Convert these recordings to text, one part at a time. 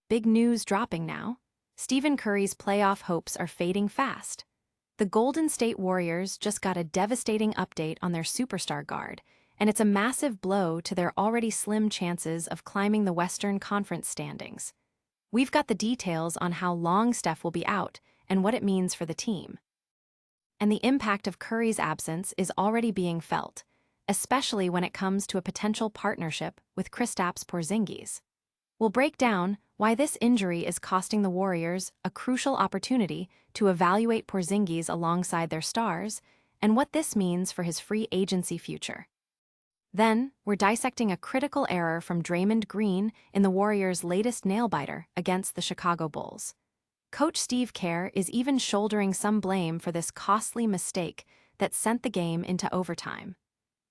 Big news dropping now. Stephen Curry's playoff hopes are fading fast. The Golden State Warriors just got a devastating update on their superstar guard, and it's a massive blow to their already slim chances of climbing the Western Conference standings. We've got the details on how long Steph will be out and what it means for the team. And the impact of Curry's absence is already being felt, especially when it comes to a potential partnership with Kristaps Porzingis. We'll break down why this injury is costing the Warriors a crucial opportunity to evaluate Porzingis alongside their stars and what this means for his free agency future. Then, we're dissecting a critical error from Draymond Green in the Warriors' latest nail-biter against the Chicago Bulls. Coach Steve Kerr is even shouldering some blame for this costly mistake that sent the game into overtime.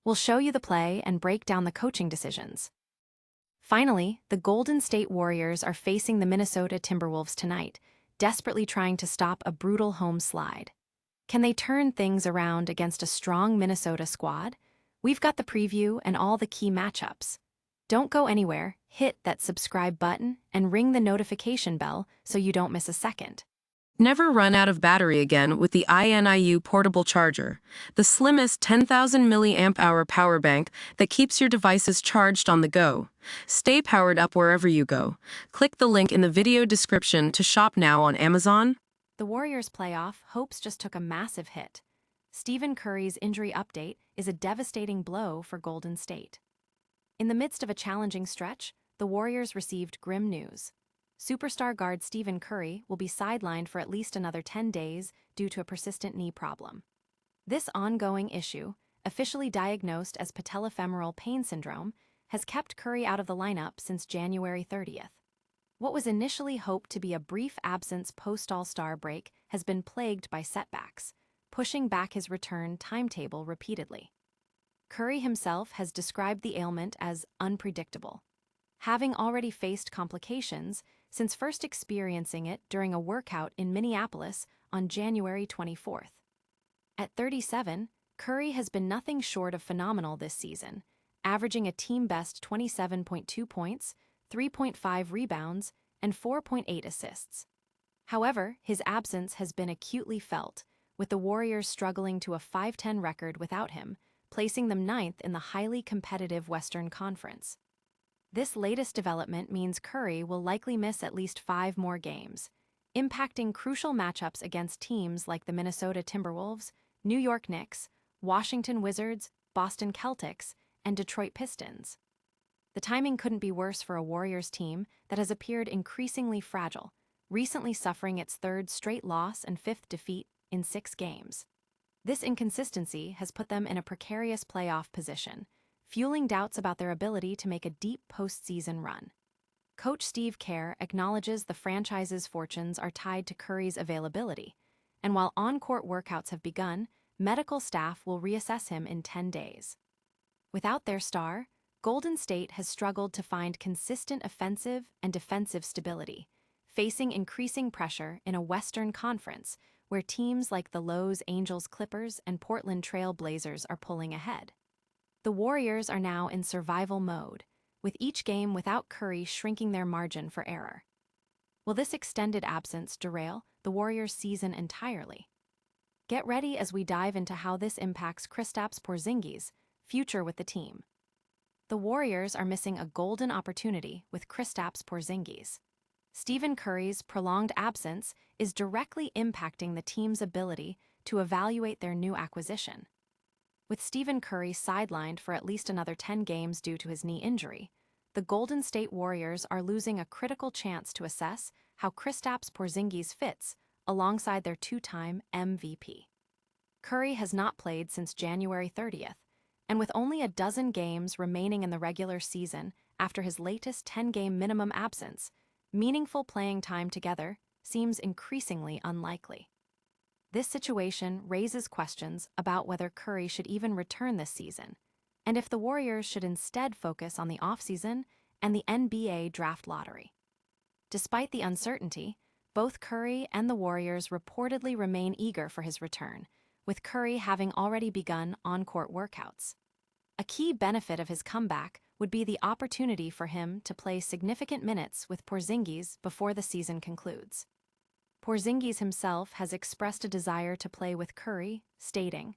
We'll show you the play and break down the coaching decisions. Finally, the Golden State Warriors are facing the Minnesota Timberwolves tonight, desperately trying to stop a brutal home slide. Can they turn things around against a strong Minnesota squad? We've got the preview and all the key matchups. Don't go anywhere, hit that subscribe button and ring the notification bell so you don't miss a second. Never run out of battery again with the INIU portable charger, the slimmest 10,000 mAh power bank that keeps your devices charged on the go. Stay powered up wherever you go. Click the link in the video description to shop now on Amazon. The Warriors' playoff hopes just took a massive hit. Stephen Curry's injury update is a devastating blow for Golden State. In the midst of a challenging stretch, the Warriors received grim news. Superstar guard Stephen Curry will be sidelined for at least another 10 days due to a persistent knee problem. This ongoing issue, officially diagnosed as patellofemoral pain syndrome, has kept Curry out of the lineup since January 30th. What was initially hoped to be a brief absence post-All-Star break has been plagued by setbacks, pushing back his return timetable repeatedly. Curry himself has described the ailment as unpredictable, having already faced complications since first experiencing it during a workout in Minneapolis on January 24th. At 37, Curry has been nothing short of phenomenal this season, averaging a team-best 27.2 points, 3.5 rebounds, and 4.8 assists. However, his absence has been acutely felt, with the Warriors struggling to a 5-10 record without him, placing them ninth in the highly competitive Western Conference. This latest development means Curry will likely miss at least 5 more games, impacting crucial matchups against teams like the Minnesota Timberwolves, New York Knicks, Washington Wizards, Boston Celtics, and Detroit Pistons. The timing couldn't be worse for a Warriors team that has appeared increasingly fragile, recently suffering its 3rd straight loss and 5th defeat in 6 games. This inconsistency has put them in a precarious playoff position, fueling doubts about their ability to make a deep postseason run. Coach Steve Kerr acknowledges the franchise's fortunes are tied to Curry's availability, and while on-court workouts have begun, medical staff will reassess him in 10 days. Without their star, Golden State has struggled to find consistent offensive and defensive stability, facing increasing pressure in a Western Conference where teams like the Los Angeles Clippers and Portland Trail Blazers are pulling ahead. The Warriors are now in survival mode, with each game without Curry shrinking their margin for error. Will this extended absence derail the Warriors' season entirely? Get ready as we dive into how this impacts Kristaps Porzingis' future with the team. The Warriors are missing a golden opportunity with Kristaps Porzingis. Stephen Curry's prolonged absence is directly impacting the team's ability to evaluate their new acquisition. With Stephen Curry sidelined for at least another 10 games due to his knee injury, the Golden State Warriors are losing a critical chance to assess how Kristaps Porzingis fits alongside their 2-time MVP. Curry has not played since January 30th, and with only a dozen games remaining in the regular season after his latest 10-game minimum absence, meaningful playing time together seems increasingly unlikely. This situation raises questions about whether Curry should even return this season, and if the Warriors should instead focus on the offseason and the NBA draft lottery. Despite the uncertainty, both Curry and the Warriors reportedly remain eager for his return, with Curry having already begun on-court workouts. A key benefit of his comeback would be the opportunity for him to play significant minutes with Porzingis before the season concludes. Porzingis himself has expressed a desire to play with Curry, stating,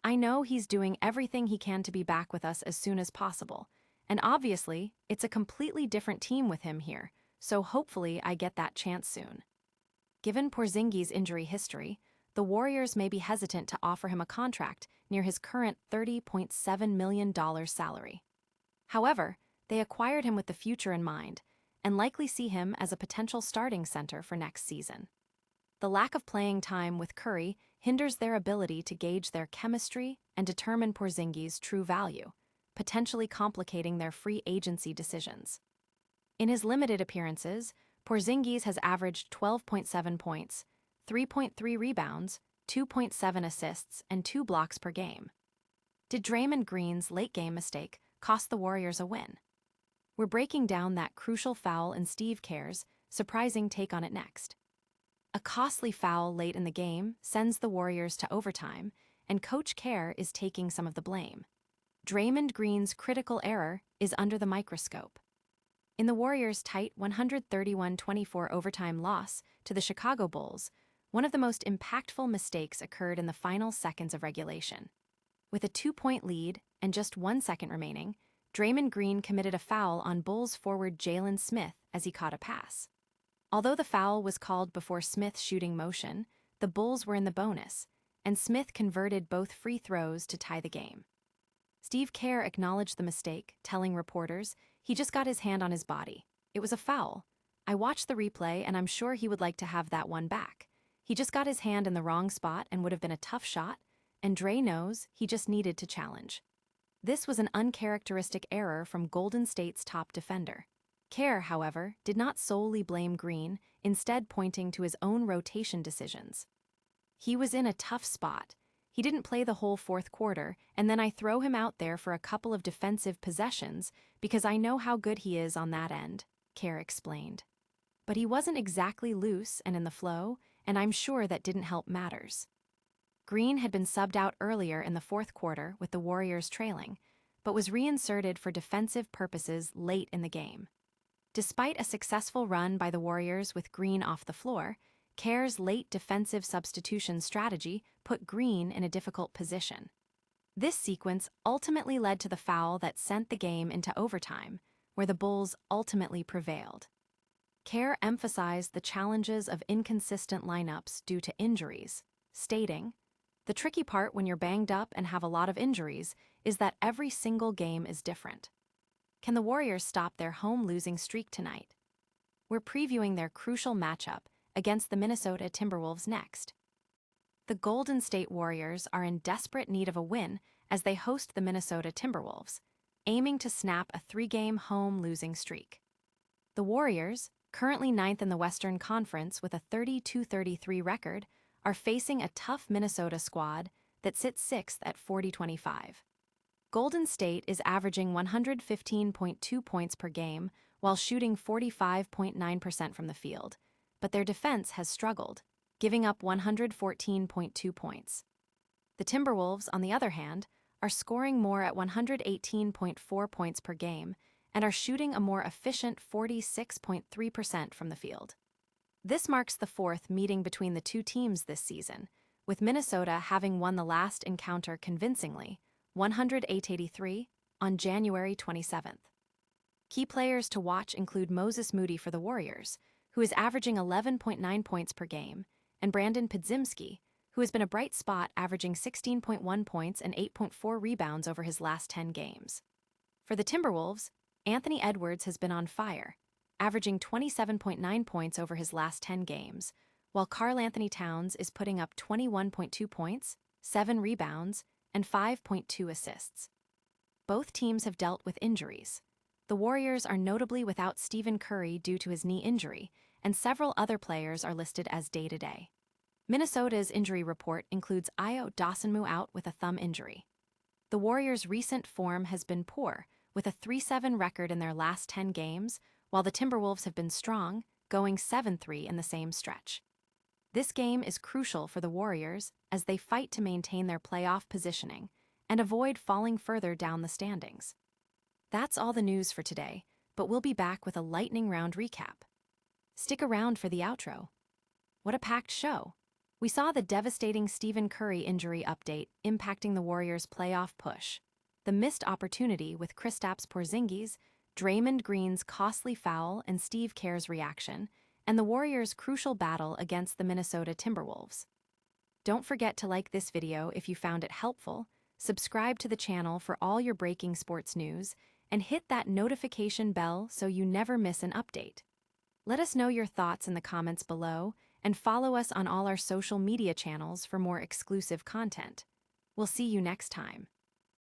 "I know he's doing everything he can to be back with us as soon as possible, and obviously, it's a completely different team with him here, so hopefully I get that chance soon." Given Porzingis' injury history, the Warriors may be hesitant to offer him a contract near his current $30.7 million salary. However, they acquired him with the future in mind and likely see him as a potential starting center for next season. The lack of playing time with Curry hinders their ability to gauge their chemistry and determine Porzingis' true value, potentially complicating their free agency decisions. In his limited appearances, Porzingis has averaged 12.7 points, 3.3 rebounds, 2.7 assists, and 2 blocks per game. Did Draymond Green's late-game mistake cost the Warriors a win? We're breaking down that crucial foul in Steve Kerr's surprising take on it next. A costly foul late in the game sends the Warriors to overtime, and Coach Kerr is taking some of the blame. Draymond Green's critical error is under the microscope. In the Warriors' tight 131-24 overtime loss to the Chicago Bulls, one of the most impactful mistakes occurred in the final seconds of regulation. With a 2-point lead and just 1 second remaining, Draymond Green committed a foul on Bulls forward Jalen Smith as he caught a pass. Although the foul was called before Smith's shooting motion, the Bulls were in the bonus, and Smith converted both free throws to tie the game. Steve Kerr acknowledged the mistake, telling reporters, "He just got his hand on his body. It was a foul. I watched the replay and I'm sure he would like to have that one back. He just got his hand in the wrong spot and would have been a tough shot, and Dre knows he just needed to challenge." This was an uncharacteristic error from Golden State's top defender. Kerr, however, did not solely blame Green, instead pointing to his own rotation decisions. "He was in a tough spot. He didn't play the whole fourth quarter, and then I throw him out there for a couple of defensive possessions because I know how good he is on that end," Kerr explained. "But he wasn't exactly loose and in the flow, and I'm sure that didn't help matters." Green had been subbed out earlier in the fourth quarter with the Warriors trailing, but was reinserted for defensive purposes late in the game. Despite a successful run by the Warriors with Green off the floor, Kerr's late defensive substitution strategy put Green in a difficult position. This sequence ultimately led to the foul that sent the game into overtime, where the Bulls ultimately prevailed. Kerr emphasized the challenges of inconsistent lineups due to injuries, stating, "The tricky part when you're banged up and have a lot of injuries is that every single game is different." Can the Warriors stop their home losing streak tonight? We're previewing their crucial matchup against the Minnesota Timberwolves next. The Golden State Warriors are in desperate need of a win as they host the Minnesota Timberwolves, aiming to snap a 3-game home losing streak. The Warriors, currently 9th in the Western Conference with a 32-33 record, are facing a tough Minnesota squad that sits 6th at 40-25. Golden State is averaging 115.2 points per game while shooting 45.9% from the field, but their defense has struggled, giving up 114.2 points. The Timberwolves, on the other hand, are scoring more at 118.4 points per game and are shooting a more efficient 46.3% from the field. This marks the fourth meeting between the two teams this season, with Minnesota having won the last encounter convincingly, 108-83, on January 27th. Key players to watch include Moses Moody for the Warriors, who is averaging 11.9 points per game, and Brandon Podziemski, who has been a bright spot averaging 16.1 points and 8.4 rebounds over his last 10 games. For the Timberwolves, Anthony Edwards has been on fire, averaging 27.9 points over his last 10 games, while Karl-Anthony Towns is putting up 21.2 points, 7 rebounds, and 5.2 assists. Both teams have dealt with injuries. The Warriors are notably without Stephen Curry due to his knee injury, and several other players are listed as day-to-day. Minnesota's injury report includes Ayo Dosunmu out with a thumb injury. The Warriors' recent form has been poor, with a 3-7 record in their last 10 games, while the Timberwolves have been strong, going 7-3 in the same stretch. This game is crucial for the Warriors as they fight to maintain their playoff positioning and avoid falling further down the standings. That's all the news for today, but we'll be back with a lightning round recap. Stick around for the outro. What a packed show! We saw the devastating Stephen Curry injury update impacting the Warriors' playoff push, the missed opportunity with Kristaps Porzingis, Draymond Green's costly foul and Steve Kerr's reaction, and the Warriors' crucial battle against the Minnesota Timberwolves. Don't forget to like this video if you found it helpful, subscribe to the channel for all your breaking sports news, and hit that notification bell so you never miss an update. Let us know your thoughts in the comments below, and follow us on all our social media channels for more exclusive content. We'll see you next time.